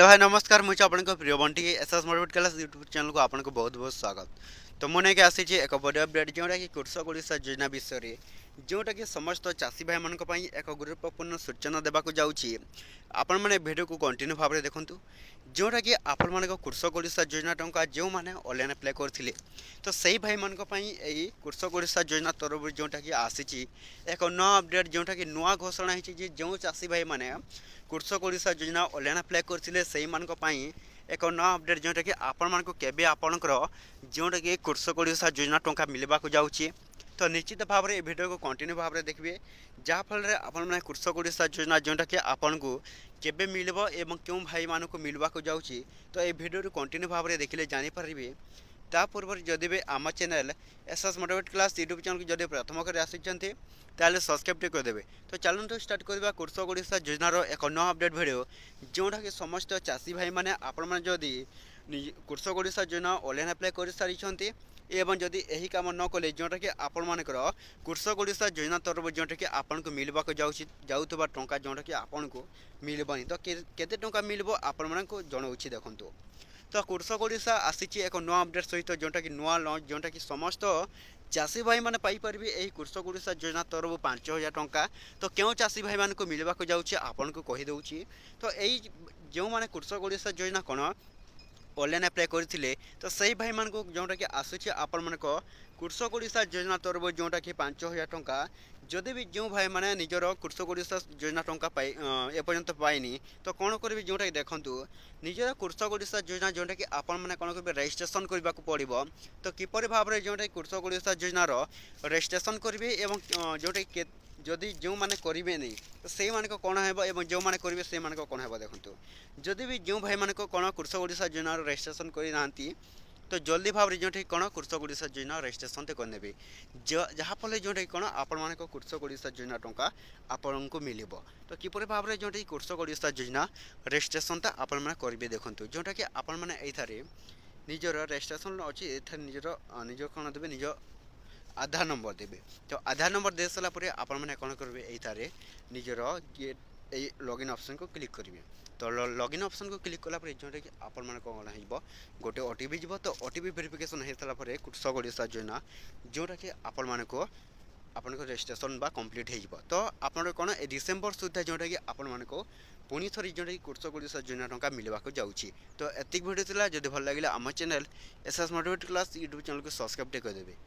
Hello भाई नमस्कार मुझे आपन प्रिय Bunty SS motivate class YouTube channel को आपन को बहुत बहुत स्वागत। तो मुझे कि आसी एक बड़ अपडेट जोटा कि कृषक ओडिशा योजना विषय जोटा कि समस्त चाषी भाई मान एक गुरुत्वपूर्ण सूचना देवाक जाऊँगी। आपण मैंने भिडियो को कंटिन्यू भाव में देखूँ जोटा कि आपण मान कृषक ओडिशा योजना टंका जो मैंने ऑनलाइन अप्लाई करते तो सही भाई मान कृषक ओडिशा योजना तरफ जोटा कि आसी एक नया अपडेट जोटा कि नुआ घोषणा होती जो चाषी भाई मैंने कृषक ओडिशा योजना ऑनलाइन अप्लाई करते से एक नया अपडेट जोटा कि आपण मान केबे आपणकर जोटा कि कृषक ओडिशा योजना टंका मिलवा जाऊँगी। तो निश्चित भाव में भिडियो को कंटिन्यू भाव में देखिए जहाँफल आपने कृषक ओडिशा योजना जोटा कि आपन को केबे मिलबो एवं क्यों भाई मान को मिलवा जाऊँगी। तो ये भिडियो कंटिन्यू भाव में देखिले जानीपारे। ता पूर्व जदि भी आम channel SS motivate class YouTube channel को जब प्रथम कर आसिंटे ताले सब्सक्राइब करदे। तो चलते स्टार्ट करवा कृषक ओडिशा योजनार एक नया अपडेट भिडियो जोटा कि समस्त चाषी भाई मैंने आपण मैंने जदि कृषक ओडिशा योजना ऑनलाइन अप्लाई कर सारी एवं जदि यही कम न कले जोटा कि आपण मानकर कृषक ओडिशा योजना तरफ जोटा कि आपन को मिलवा जाऊँगा टंका जोटा कि आपन को मिलबनी। तो केते टंका मिलबो आपण मानक जनाऊँगी देखंतु। तो कृषक ओडिशा आसी एक नुआ अपडेट सहित जोटा कि नुआ लॉन्च जोटा कि समस्त चाषी भाई मैंने पाइपर यही कृषक ओडिशा योजना तरफ 5,000 टंका। तो क्यों चाषी भाई मान को मिलवा जाऊँगी आपन को कहीदे। तो यही जो मैंने कृषक ओडिशा योजना कौन ऑनलाइन अप्लाई करते तो सही भाई मान को जोटा कि आसूँ आपण मान कृषक ओडिशा योजना तरफ जोटा कि 5,000 टंका जदि भी जो भाई मैंने निजर कृषक ओडिशा योजना टंका एपर्यंत पाइनि तो कौन करेंगे जोटा कि देखूँ निजर कृषक ओडिशा योजना जोटा कि आपण मैंने कौन करेंगे रजिस्ट्रेशन करने को पड़ो। तो किपर भाव में जोटा कि कृषक ओडिशा योजनार रजिस्ट्रेशन करेंगे एवं जोटा कि जदि जो मैंने करेंगे नहीं तो से कौन है जो मैंने करेंगे से कौन है देखो जदि भी जो भाई मान कौन कृषक ओडिशा योजना रजिस्ट्रेशन करना तो जल्दी भाव में जोटा कौन कृषक ओडिशा योजना रजिस्ट्रेशन करने जहाँफल जोटा कौन आपण मान कृषक ओडिशा योजना टंका आपण को मिल। तो किपर भाव में जोटा कृषक ओडिशा योजना रजिस्ट्रेशन आपण मैंने करेंगे देखो जोटा कि आपण मैंने ये निजर रजिस्ट्रेशन अच्छी निजर निज कौन देवे निज आधार नंबर देवे। तो आधार नंबर दे सारापर आपण मैंने कौन करेंगे ये निजर लॉगिन ऑप्शन को क्लिक करेंगे। तो लॉगिन ऑप्शन को क्लिक कलापर जोटा कि आपण मान कौन हो गोटे ओटीपी जीव। तो ओटीपी वेरिफिकेशन हो सारापर कृषक ओडिशा योजना जोटा कि आपण मान को आपन को रजिस्ट्रेशन बा कंप्लीट हो। तो आपन कौन डिसेम्बर सुधा जोटा कि आपण मान को पुणी थरी जोटा कि कृषक ओडिशा योजना टंका मिलवा जाऊँगी। तो एतिक भिडियो जब भल लगे आम channel SS motivate class YouTube channel को सब्सक्राइब करदेवे।